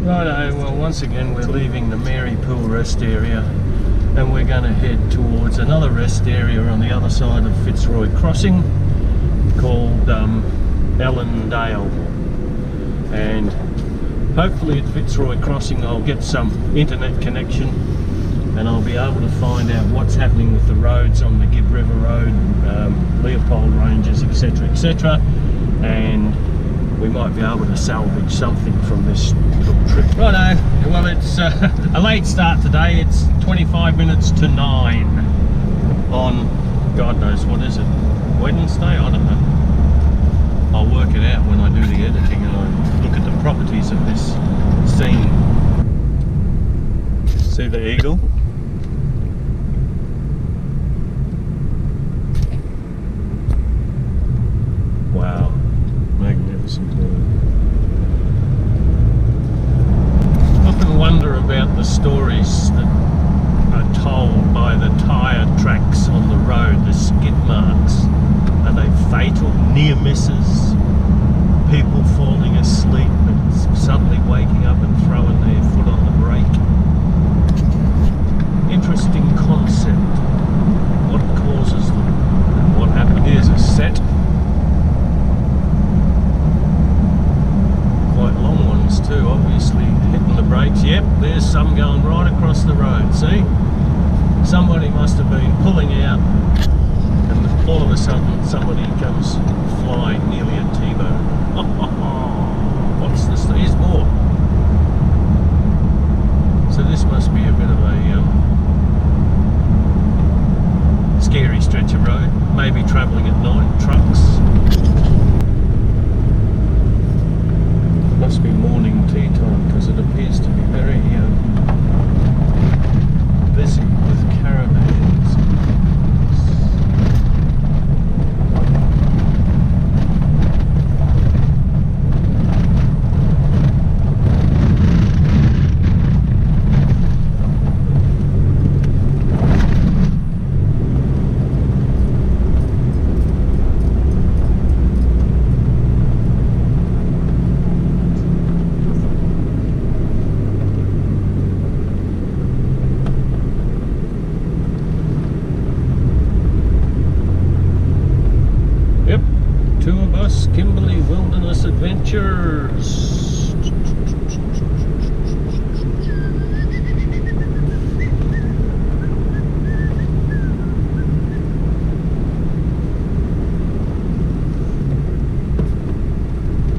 Righto, well once again we're leaving the Mary Pool rest area and we're going to head towards another rest area on the other side of Fitzroy Crossing called Allendale, and hopefully at Fitzroy Crossing I'll get some internet connection and I'll be able to find out what's happening with the roads on the Gibb River Road, Leopold Ranges, etc, etc, and we might be able to salvage something from this little trip. Righto, well it's a late start today. It's 25 minutes to 9 on, God knows what is it, Wednesday? I don't know. I'll work it out when I do the editing and I look at the properties of this scene. See the eagle? Wow. Magnificent. Often wonder about the stories that are told by the tyre tracks on the road, the skid marks. Are they fatal? Near misses? People falling asleep and suddenly waking up and throwing their foot on the brake? Interesting concept. What causes them and what happens? Here's a set. Quite long ones too, obviously. Hitting the brakes. Yep, there's some going right across the road, see? Somebody must have been pulling out and all of a sudden somebody comes flying nearly a T-bone. What's this? Here's more. So this must be a bit of a scary stretch of road. Maybe travelling at night, trucks. Must be morning tea time because it appears to be very busy with caravans. Wilderness Adventures.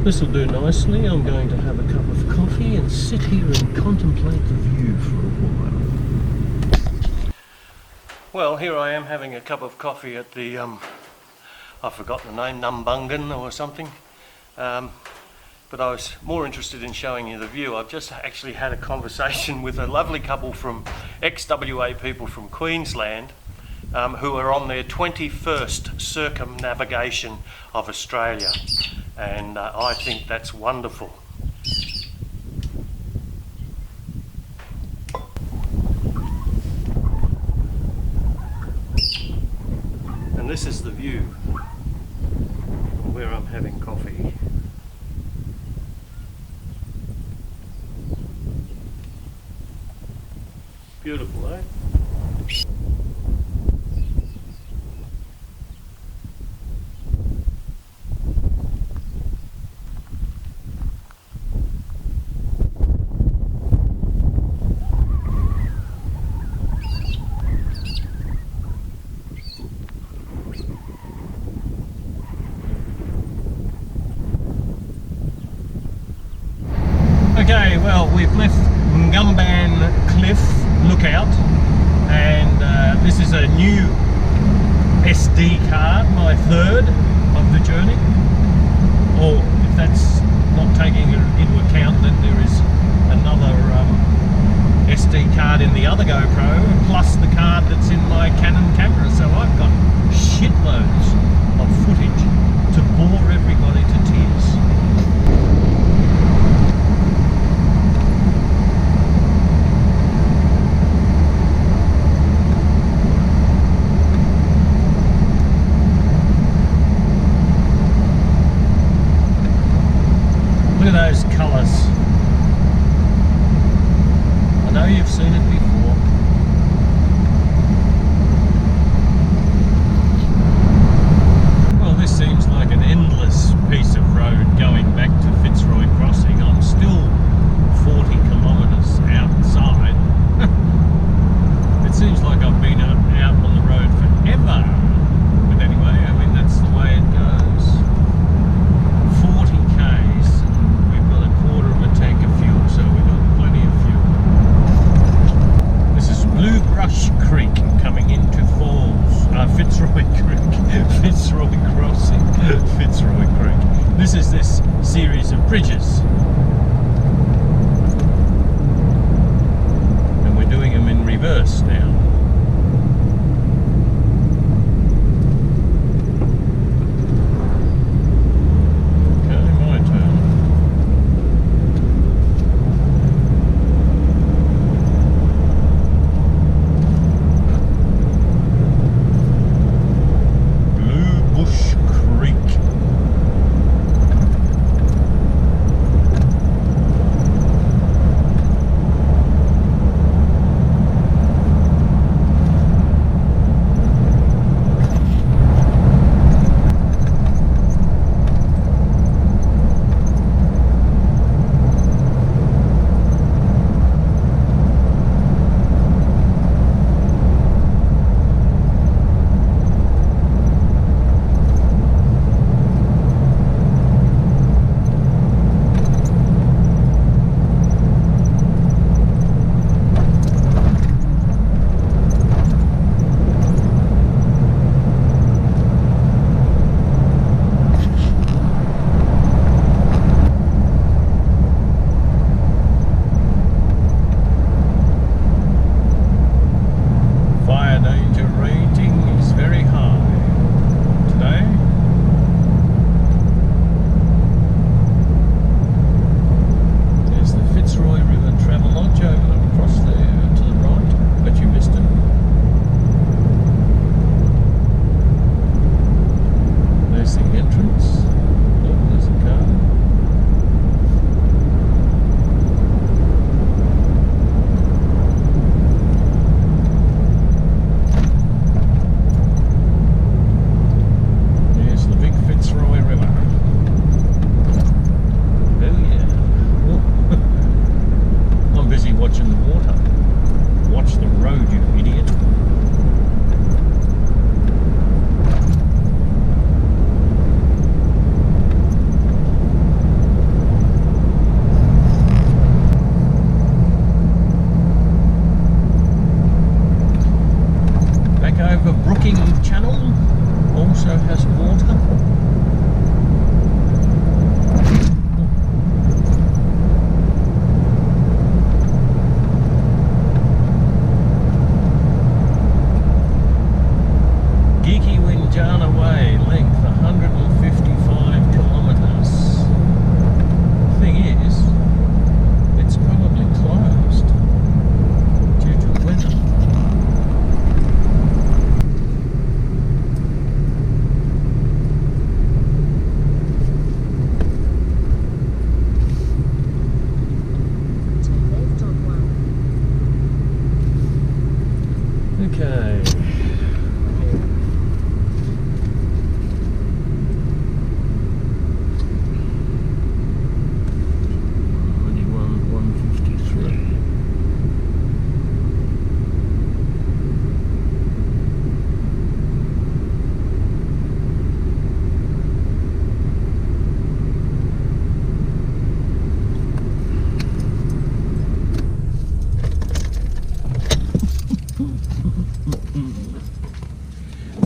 This will do nicely. I'm going to have a cup of coffee and sit here and contemplate the view for a while. Well, here I am having a cup of coffee at the I've forgotten the name, Numbungan or something. But I was more interested in showing you the view. I've just actually had a conversation with a lovely couple from ex-WA people from Queensland who are on their 21st circumnavigation of Australia, and I think that's wonderful. And this is the view where I'm having coffee. Beautiful, eh? Okay, well, we've left Ngumban Cliff Lookout, and this is a new SD card, my third of the journey, or if that's not taking into account that there is another SD card in the other GoPro, plus the card that's in my Canon camera, so I've got shitloads of footage to bore everybody to tears. Look at those colours. Rush Creek coming into Falls. Fitzroy Creek. Fitzroy Crossing. Fitzroy Creek. This is this series of bridges. And we're doing them in reverse now.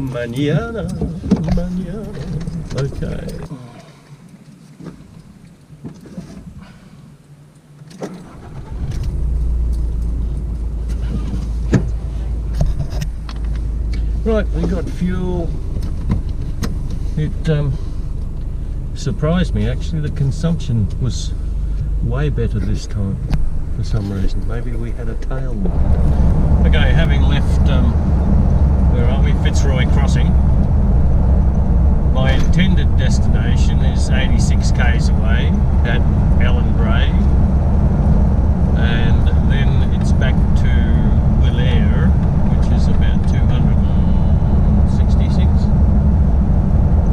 Mañana, mañana. Okay. Right, we got fuel. It surprised me actually. The consumption was way better this time for some reason. Maybe we had a tailwind. Okay, having left where are we? Fitzroy Crossing. My intended destination is 86 k's away at Ellen Bray, and then it's back to Willair, which is about 266.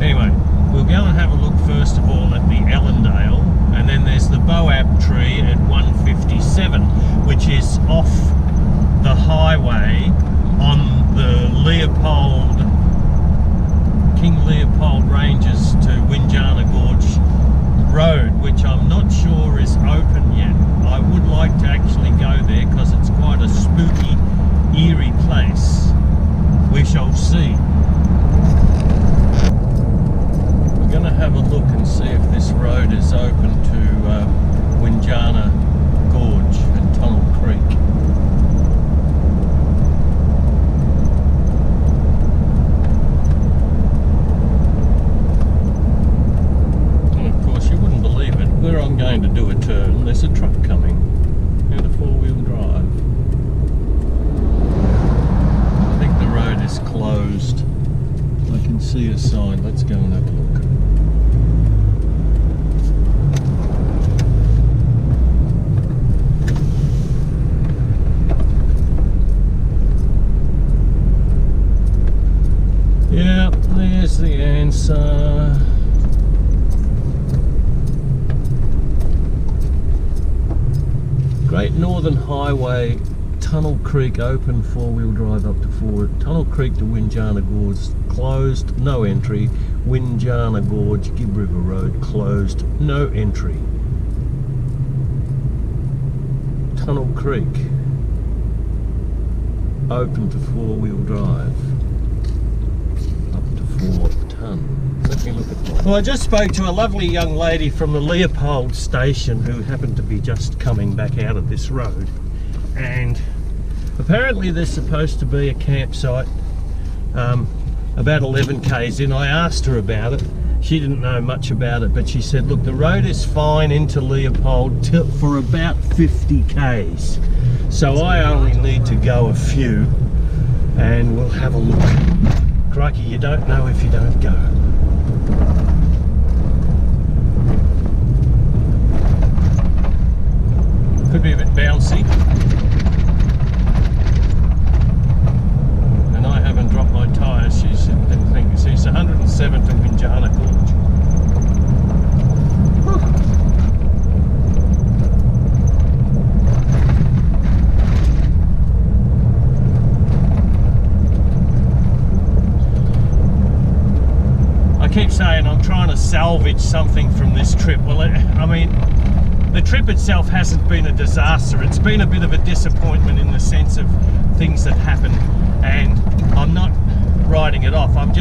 Anyway, we'll go and have a look first of all at the Ellendale, and then there's the Boab tree at 157, which is off the highway on the King Leopold Ranges to Winjana Gorge Road, which I'm not sure is open yet. I would like to actually go there because it's quite a spooky, eerie shall see. We're going to have a look and see if this road is open to Winjana Gorge and Tunnel Creek. And of course you wouldn't believe it, where I'm going to do a turn, there's a truck coming and a four-wheel drive. I think the road is closed. I can see a sign. Let's go and have a look. Yeah, there's the answer. Great Northern Highway, Tunnel Creek open, four-wheel drive up to 4. Tunnel Creek to Winjana Gorge closed, no entry. Winjana Gorge, Gibb River Road closed, no entry. Tunnel Creek open to four-wheel drive up to 4 tonne. Let me look at that. Well, I just spoke to a lovely young lady from the Leopold station who happened to be just coming back out of this road, and apparently there's supposed to be a campsite about 11 k's in. I asked her about it. She didn't know much about it, but she said, look, the road is fine into Leopold for about 50 k's. So I only need to go a few and we'll have a look. Crikey, you don't know if you don't go. Could be a bit bouncy. And I haven't dropped my tyres. She didn't think. See, it's 107 to Winjana Gorge. I keep saying I'm trying to salvage something from this trip. Well, I mean, the trip itself hasn't been a disaster. It's been a bit of a disappointment in the sense of things that happened, and I'm not writing it off. I'm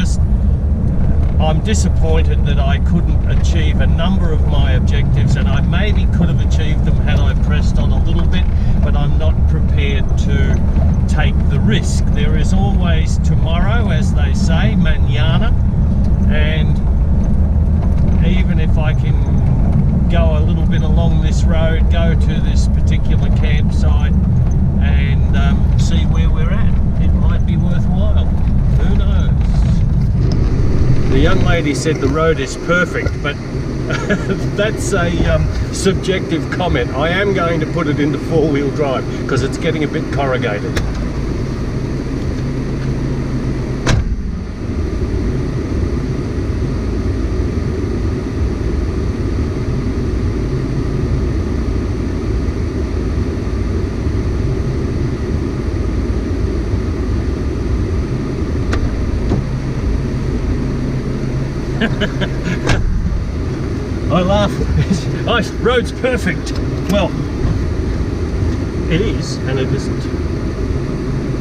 disappointed that I couldn't achieve a number of my objectives, and I maybe could have achieved them had I pressed on a little bit, but I'm not prepared to take the risk. There is always tomorrow, as they say, mañana, and even if I can go a little bit along this road, go to this particular campsite and see where we're at, it might be worthwhile. Who knows? The young lady said the road is perfect, but that's a subjective comment. I am going to put it into four-wheel drive because it's getting a bit corrugated. I laugh. Nice, road's perfect. Well, it is and it isn't.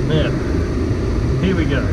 Now, here we go.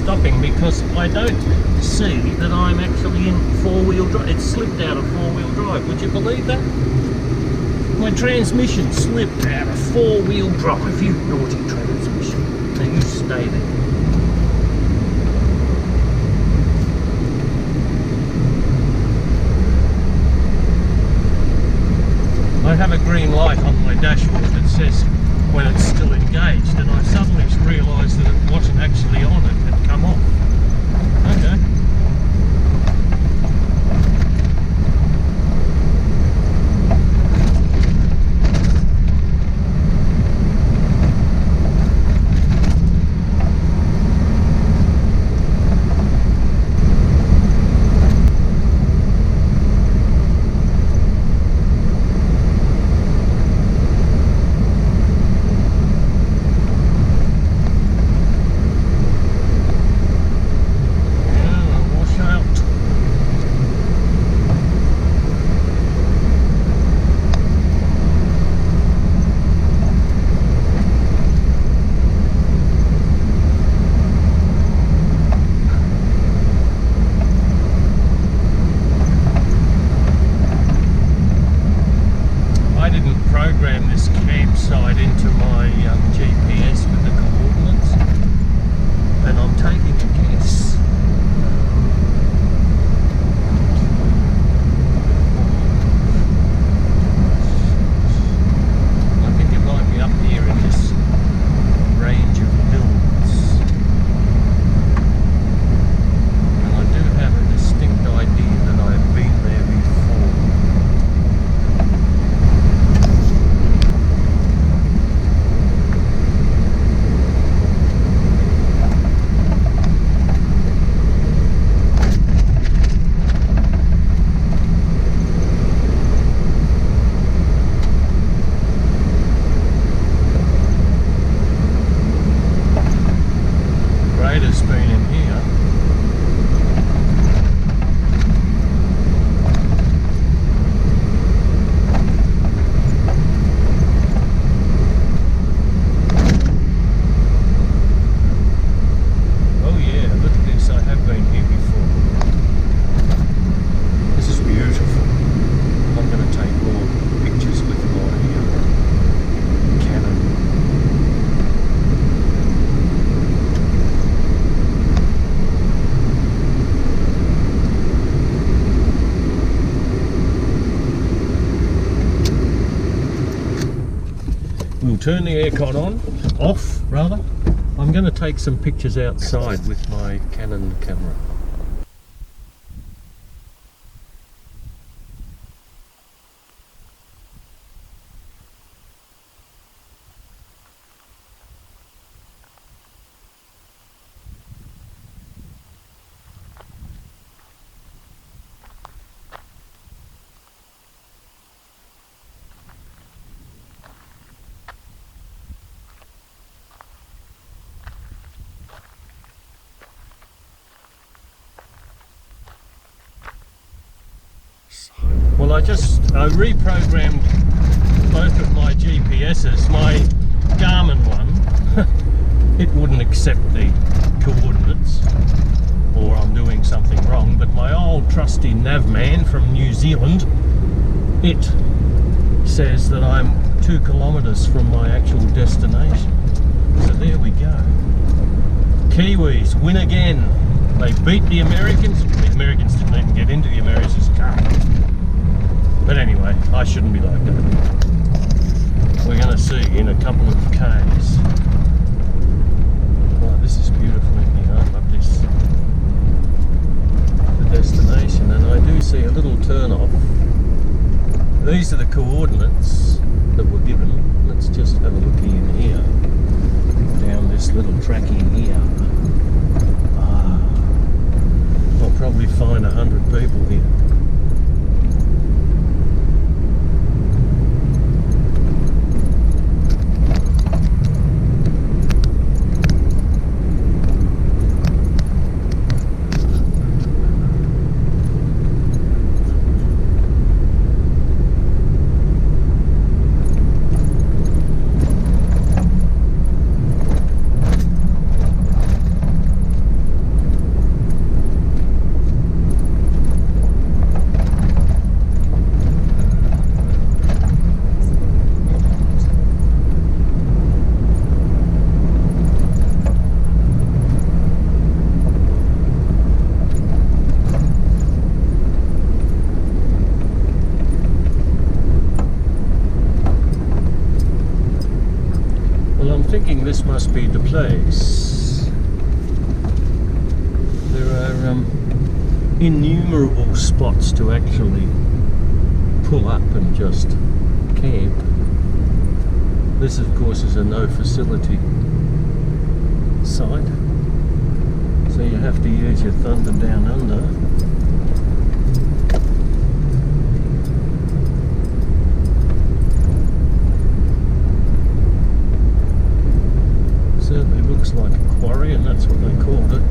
stopping because I don't see that I'm actually in four-wheel drive. It slipped out of four-wheel drive. Would you believe that? My transmission slipped out of four-wheel drive. You naughty transmission. Now you stay there. I have a green light on my dashboard that says when it's still engaged, and I suddenly realised that it wasn't actually on, it had come off. Okay. Program this campsite into my GPS with the coordinates, and I'm taking a guess. I think it might be up here in this range of hills, and I do have a distinct idea that I've been there before. Has been in here. Oh yeah, look at this, I have been here before. This is beautiful. I'm going to take more pictures with my Canon. We'll turn the aircon off rather. I'm going to take some pictures outside with my Canon camera. Well, I reprogrammed both of my GPSs. My Garmin one, it wouldn't accept the coordinates, or I'm doing something wrong, but my old trusty Navman from New Zealand, it says that I'm 2 kilometres from my actual destination. So there we go. Kiwis win again. They beat the Americans. The Americans didn't even get into the Americans' car. But anyway, I shouldn't be like that. We're going to see in a couple of Ks. Oh, this is beautiful in here. I love this. The destination, and I do see a little turn off. These are the coordinates that were given. Let's just have a look in here. Down this little trackie here. I'll probably find 100 people here. thinking this must be the place. There are innumerable spots to actually pull up and just camp. This of course is a no facility site, so you have to use your thunder down under. Certainly looks like a quarry, and that's what they called it.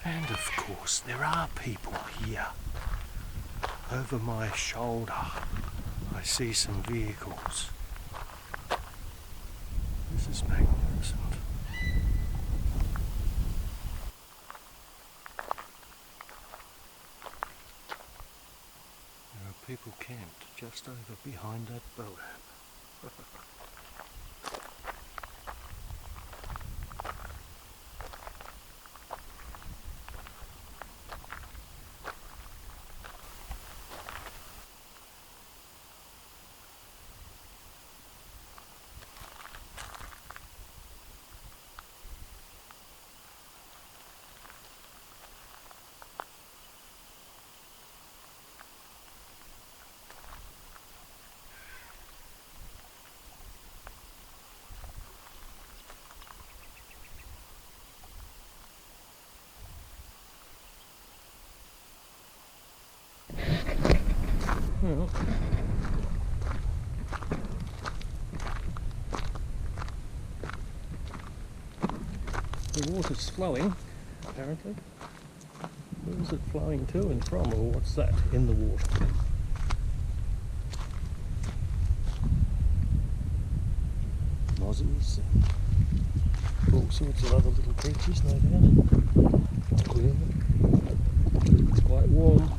And of course there are people here. Over my shoulder I see some vehicles. This is magnificent. There are people camped just over behind that boat. Well, the water's flowing, apparently. Where is it flowing to and from, or what's that in the water? Mozzies and all sorts of other little creatures, no doubt. Clearly. It's quite warm.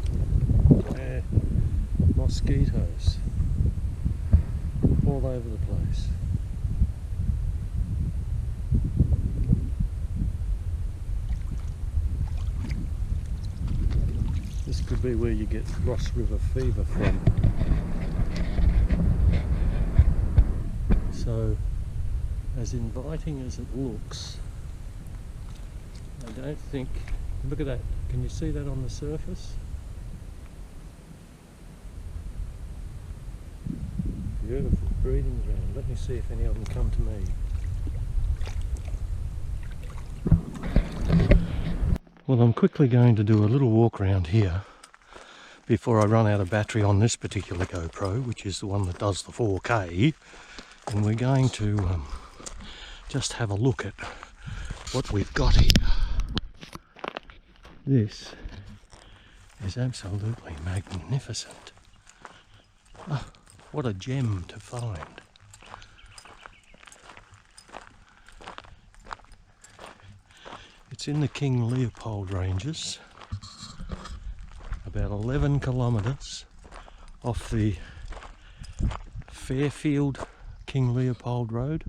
Mosquitoes all over the place. This could be where you get Ross River fever from. So, as inviting as it looks, I don't think... Look at that. Can you see that on the surface? Beautiful breeding ground. Let me see if any of them come to me. Well, I'm quickly going to do a little walk around here before I run out of battery on this particular GoPro, which is the one that does the 4K, and we're going to just have a look at what we've got here. This is absolutely magnificent. Oh, what a gem to find. It's in the King Leopold Ranges, about 11 kilometres off the Fairfield King Leopold Road,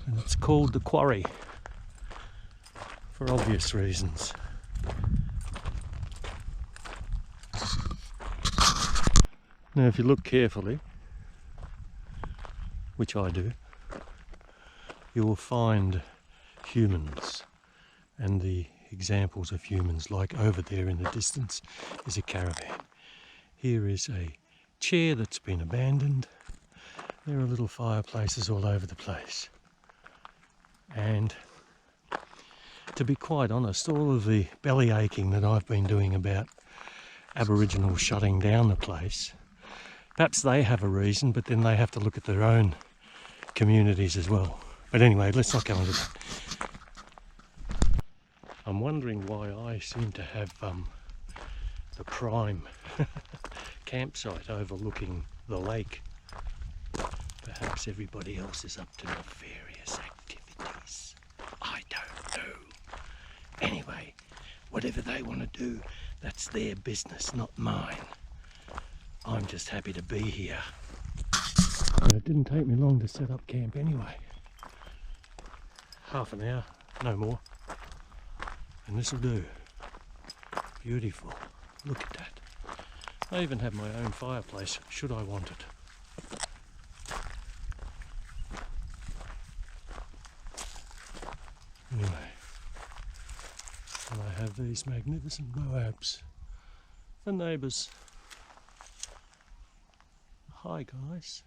and it's called the Quarry for obvious reasons. Now if you look carefully, which I do, you will find humans, and the examples of humans, like over there in the distance is a caravan. Here is a chair that's been abandoned. There are little fireplaces all over the place. And to be quite honest, all of the belly aching that I've been doing about Aboriginals shutting down the place, perhaps they have a reason, but then they have to look at their own communities as well. But anyway, let's not go into that. I'm wondering why I seem to have the prime campsite overlooking the lake. Perhaps everybody else is up to nefarious activities. I don't know. Anyway, whatever they want to do, that's their business, not mine. I'm just happy to be here. And it didn't take me long to set up camp anyway. Half an hour, no more. And this'll do. Beautiful. Look at that. I even have my own fireplace, should I want it. Anyway, and I have these magnificent Moabs for neighbours. Hi guys.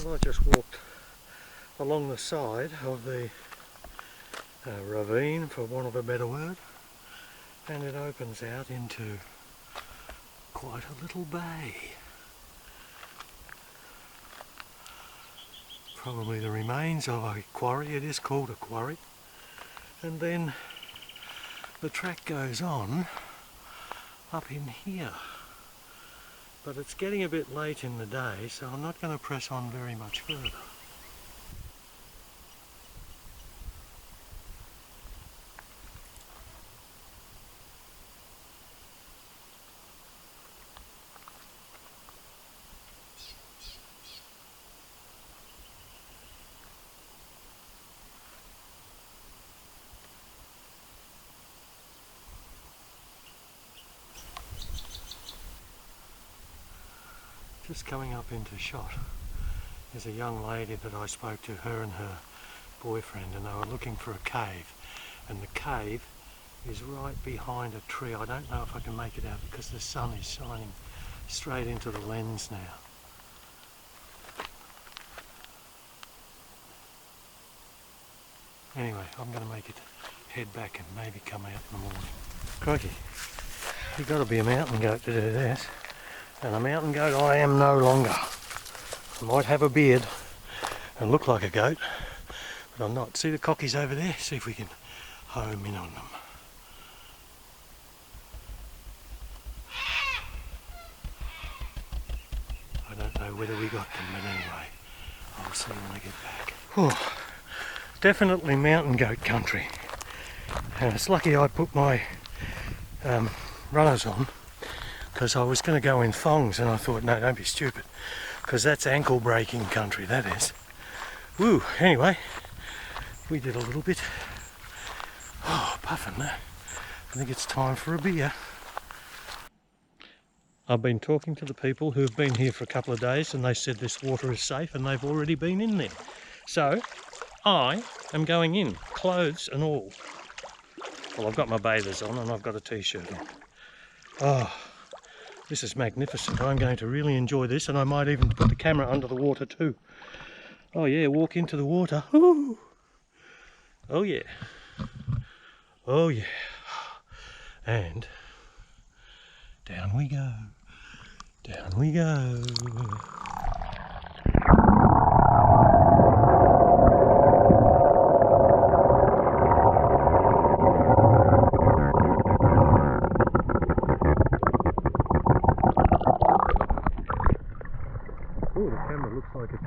Well, I just walked along the side of the ravine, for want of a better word, and it opens out into quite a little bay. Probably the remains of a quarry. It is called a quarry. And then the track goes on up in here. But it's getting a bit late in the day, so I'm not going to press on very much further. Just coming up into shot is a young lady that I spoke to, her and her boyfriend, and they were looking for a cave, and the cave is right behind a tree. I don't know if I can make it out because the sun is shining straight into the lens now. Anyway, I'm going to make it head back and maybe come out in the morning. Crikey, you've got to be a mountain goat to do this. And a mountain goat I am no longer. I might have a beard and look like a goat, but I'm not. See the cockies over there? See if we can home in on them. I don't know whether we got them, but anyway, I'll see when I get back. Oh, definitely mountain goat country. And it's lucky I put my runners on, because I was going to go in thongs, and I thought, no, don't be stupid, because that's ankle breaking country, that is. Woo, anyway, we did a little bit. Oh, puffing there. I think it's time for a beer. I've been talking to the people who have been here for a couple of days, and they said this water is safe, and they've already been in there. So, I am going in, clothes and all. Well, I've got my bathers on, and I've got a t-shirt on. Oh. This is magnificent. I'm going to really enjoy this, and I might even put the camera under the water too. Oh yeah, walk into the water. Ooh. Oh yeah. Oh yeah. And down we go. Down we go. Oh, the camera looks like it's...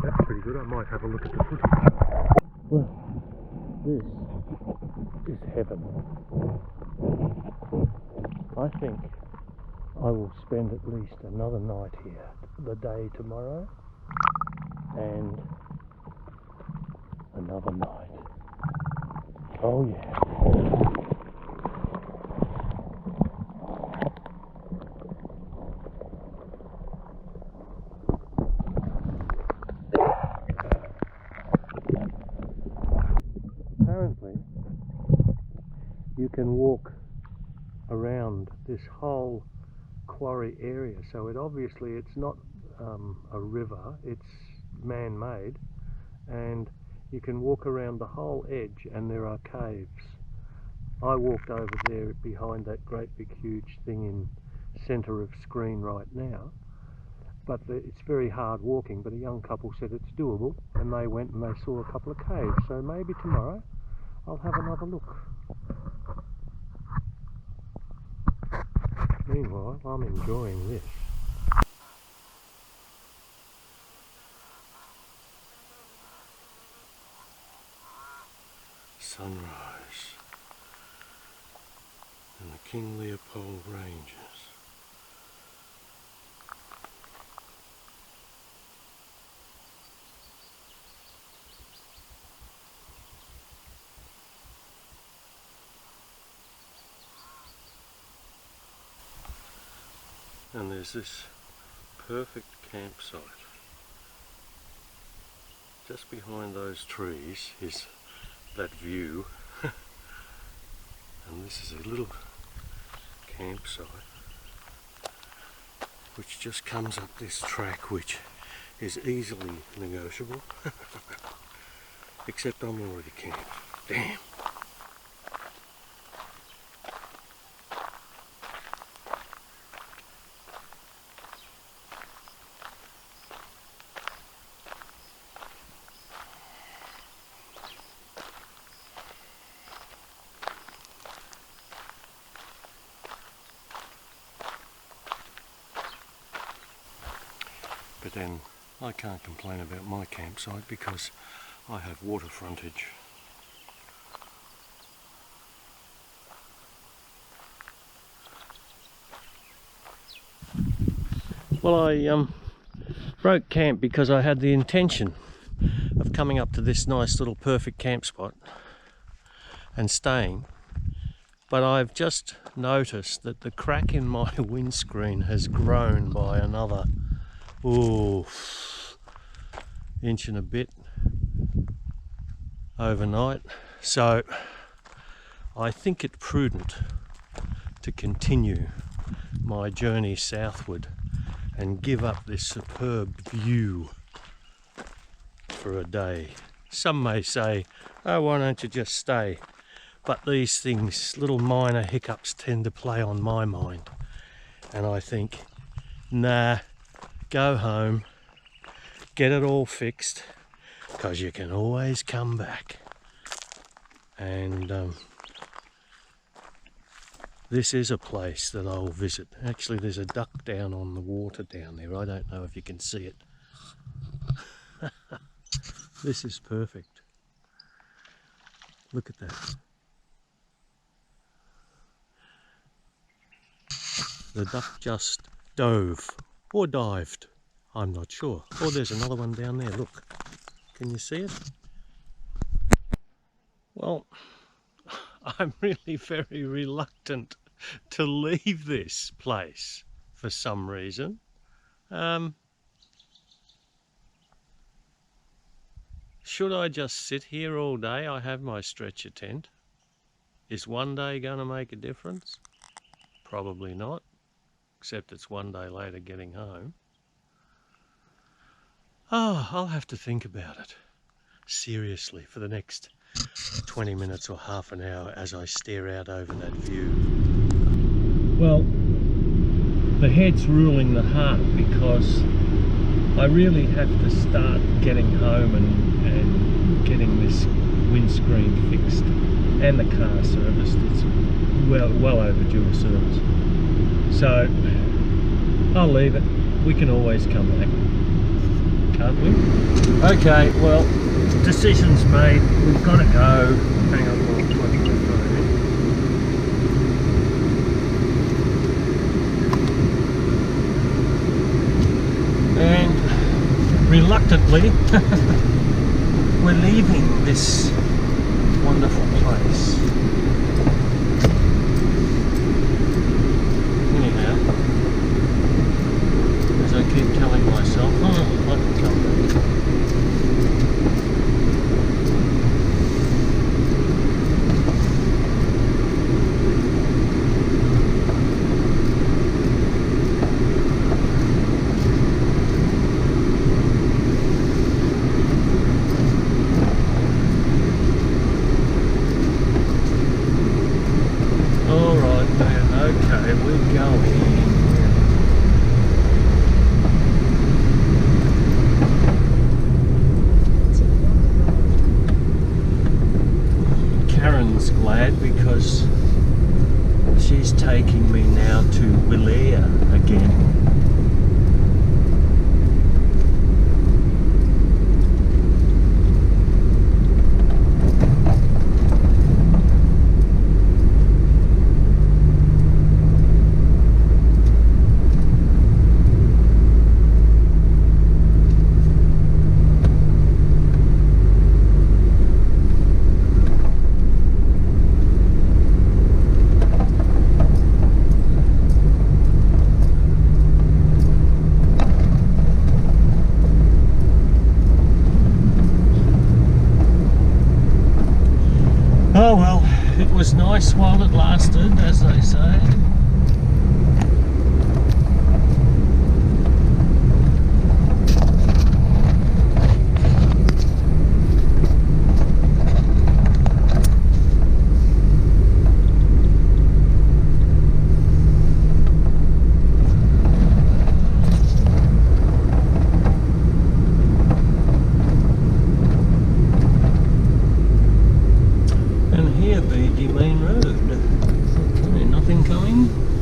That's pretty good. I might have a look at the footage. Well, this is heaven. I think I will spend at least another night here. The day tomorrow and another night. Oh yeah. Apparently, you can walk around this whole quarry area, so it's not a river, it's man-made, and you can walk around the whole edge and there are caves. I walked over there behind that great big huge thing in centre of screen right now, but it's very hard walking, but a young couple said it's doable, and they went and they saw a couple of caves, so maybe tomorrow I'll have another look. Meanwhile, I'm enjoying this. Sunrise in the King Leopold Ranges. And there's this perfect campsite. Just behind those trees is that view. And this is a little campsite which just comes up this track, which is easily negotiable. Except I'm already camped. Damn. But then I can't complain about my campsite because I have water frontage. Well, I broke camp because I had the intention of coming up to this nice little perfect camp spot and staying, but I've just noticed that the crack in my windscreen has grown by another inch and a bit overnight, so I think it prudent to continue my journey southward and give up this superb view for a day. Some may say, oh, why don't you just stay? But these things, little minor hiccups, tend to play on my mind, and I think, nah, go home, get it all fixed, because you can always come back. And this is a place that I'll visit. Actually, there's a duck down on the water down there. I don't know if you can see it. This is perfect. Look at that. The duck just dove, or dived, I'm not sure. Oh, there's another one down there, look. Can you see it? Well, I'm really very reluctant to leave this place for some reason. Should I just sit here all day? I have my stretcher tent. Is one day going to make a difference? Probably not, except it's one day later getting home. Oh, I'll have to think about it seriously for the next 20 minutes or half an hour as I stare out over that view. Well, the head's ruling the heart, because I really have to start getting home and getting this windscreen fixed and the car serviced. It's well overdue a service. So I'll leave it. We can always come back, can't we? Okay, well, decision's made. We've got to go. Hang on, we'll plug my phone in. And reluctantly, we're leaving this wonderful place. Anyhow, as I keep telling myself, I can come back. Okay, we're going. Karen's glad because she's taking me now to Willia again. Oh well, it was nice while it lasted, as they say.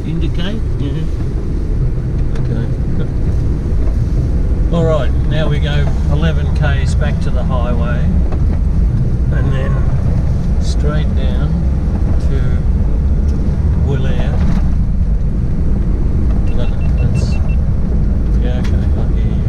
Indicate? Yeah. Okay. Alright, now we go 11 k's back to the highway and then straight down to Willia. That's, yeah, okay, I hear you.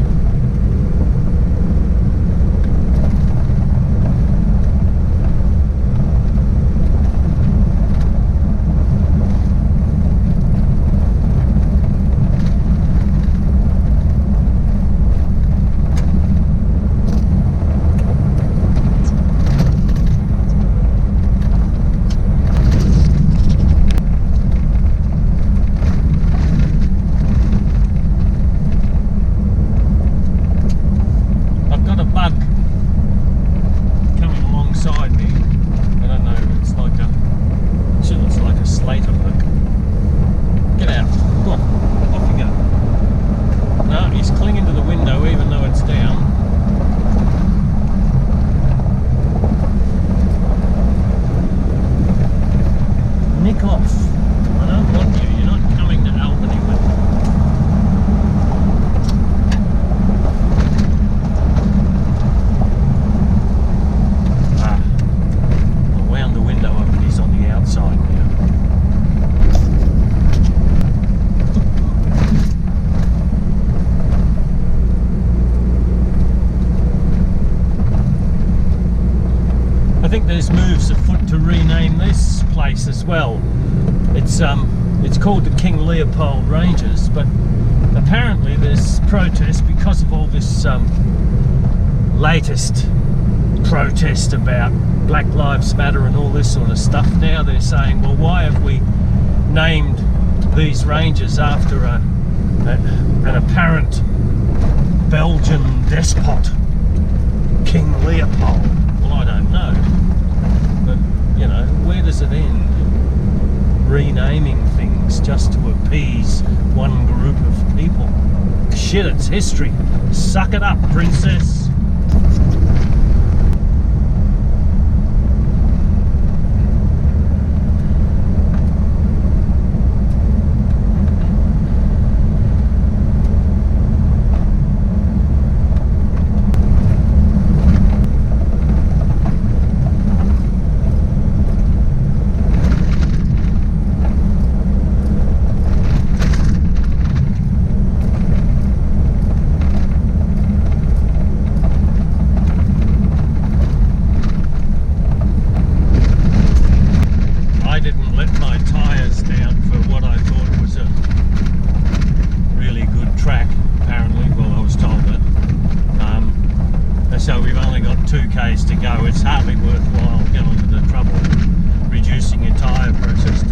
I think there's moves afoot to rename this place as well. It's called the King Leopold Ranges, but apparently there's protest because of all this latest protest about Black Lives Matter and all this sort of stuff. Now they're saying, well, why have we named these ranges after an apparent Belgian despot, King Leopold? Well, I don't know, but you know, where does it end? Renaming things just to appease one group of people. Shit, it's history. Suck it up, princess. So we've only got 2 k's to go. It's hardly worthwhile going to the trouble of reducing your tyre pressures